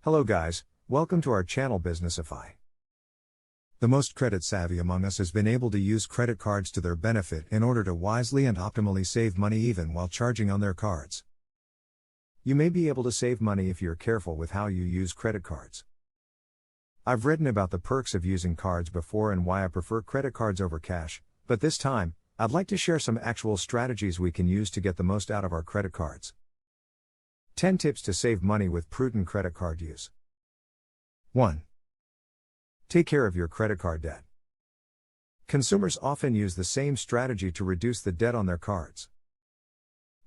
Hello guys, welcome to our channel Businessify. The most credit savvy among us has been able to use credit cards to their benefit in order to wisely and optimally save money even while charging on their cards. You may be able to save money if you're careful with how you use credit cards. I've written about the perks of using cards before and why I prefer credit cards over cash, but this time, I'd like to share some actual strategies we can use to get the most out of our credit cards. 10 tips to save money with prudent credit card use. 1. Take care of your credit card debt. Consumers often use the same strategy to reduce the debt on their cards.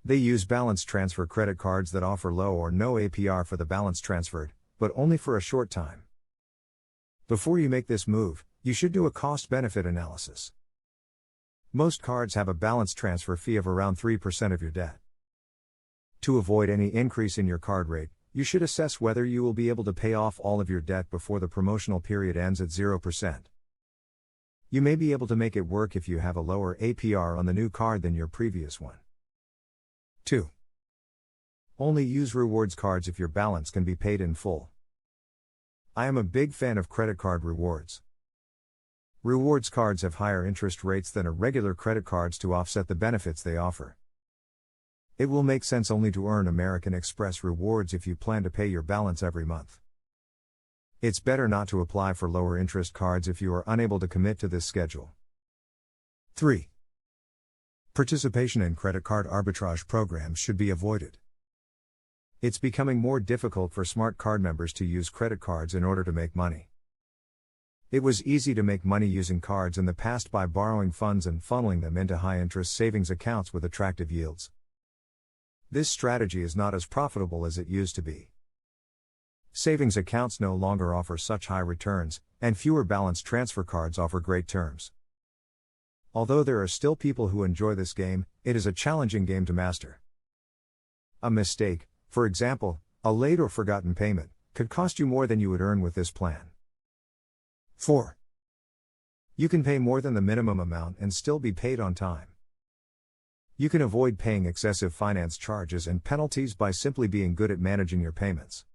They use balance transfer credit cards that offer low or no APR for the balance transferred, but only for a short time. Before you make this move, you should do a cost-benefit analysis. Most cards have a balance transfer fee of around 3% of your debt. To avoid any increase in your card rate, you should assess whether you will be able to pay off all of your debt before the promotional period ends at 0%. You may be able to make it work if you have a lower APR on the new card than your previous one. 2. Only use rewards cards if your balance can be paid in full. I am a big fan of credit card rewards. Rewards cards have higher interest rates than regular credit cards to offset the benefits they offer. It will make sense only to earn American Express rewards if you plan to pay your balance every month. It's better not to apply for lower interest cards if you are unable to commit to this schedule. 3. Participation in credit card arbitrage programs should be avoided. It's becoming more difficult for smart card members to use credit cards in order to make money. It was easy to make money using cards in the past by borrowing funds and funneling them into high-interest savings accounts with attractive yields. This strategy is not as profitable as it used to be. Savings accounts no longer offer such high returns, and fewer balance transfer cards offer great terms. Although there are still people who enjoy this game, it is a challenging game to master. A mistake, for example, a late or forgotten payment, could cost you more than you would earn with this plan. 4. You can pay more than the minimum amount and still be paid on time. You can avoid paying excessive finance charges and penalties by simply being good at managing your payments.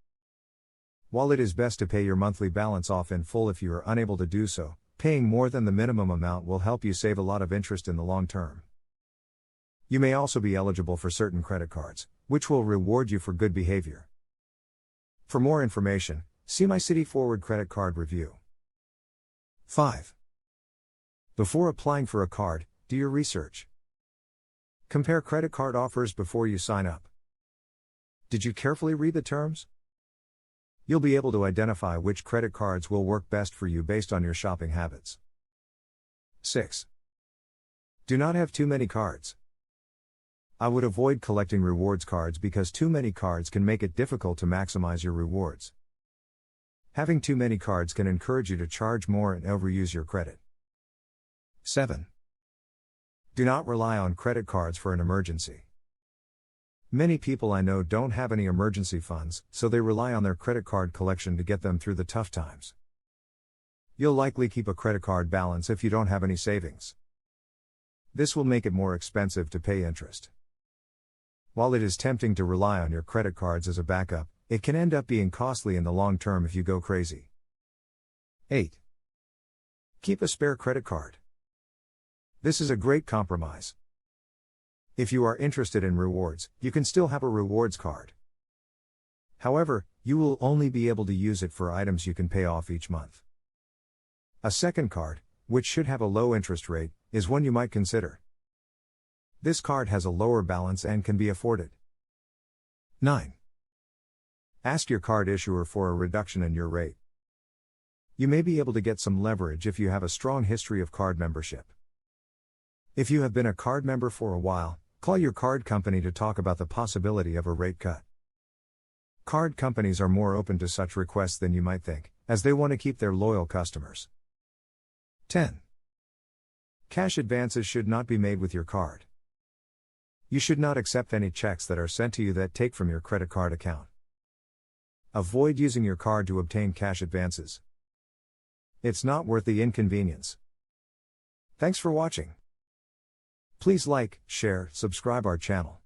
While it is best to pay your monthly balance off in full if you are unable to do so, paying more than the minimum amount will help you save a lot of interest in the long term. You may also be eligible for certain credit cards, which will reward you for good behavior. For more information, see my City Forward credit card review. 5. Before applying for a card, do your research. Compare credit card offers before you sign up. Did you carefully read the terms? You'll be able to identify which credit cards will work best for you based on your shopping habits. 6. Do not have too many cards. I would avoid collecting rewards cards because too many cards can make it difficult to maximize your rewards. Having too many cards can encourage you to charge more and overuse your credit. 7. Do not rely on credit cards for an emergency. Many people I know don't have any emergency funds, so they rely on their credit card collection to get them through the tough times. You'll likely keep a credit card balance if you don't have any savings. This will make it more expensive to pay interest. While it is tempting to rely on your credit cards as a backup, it can end up being costly in the long term if you go crazy. 8. Keep a spare credit card. This is a great compromise. If you are interested in rewards, you can still have a rewards card. However, you will only be able to use it for items you can pay off each month. A second card, which should have a low interest rate, is one you might consider. This card has a lower balance and can be afforded. 9. Ask your card issuer for a reduction in your rate. You may be able to get some leverage if you have a strong history of card membership. If you have been a card member for a while, call your card company to talk about the possibility of a rate cut. Card companies are more open to such requests than you might think, as they want to keep their loyal customers. 10. Cash advances should not be made with your card. You should not accept any checks that are sent to you that take from your credit card account. Avoid using your card to obtain cash advances. It's not worth the inconvenience. Thanks for watching. Please like, share, subscribe our channel.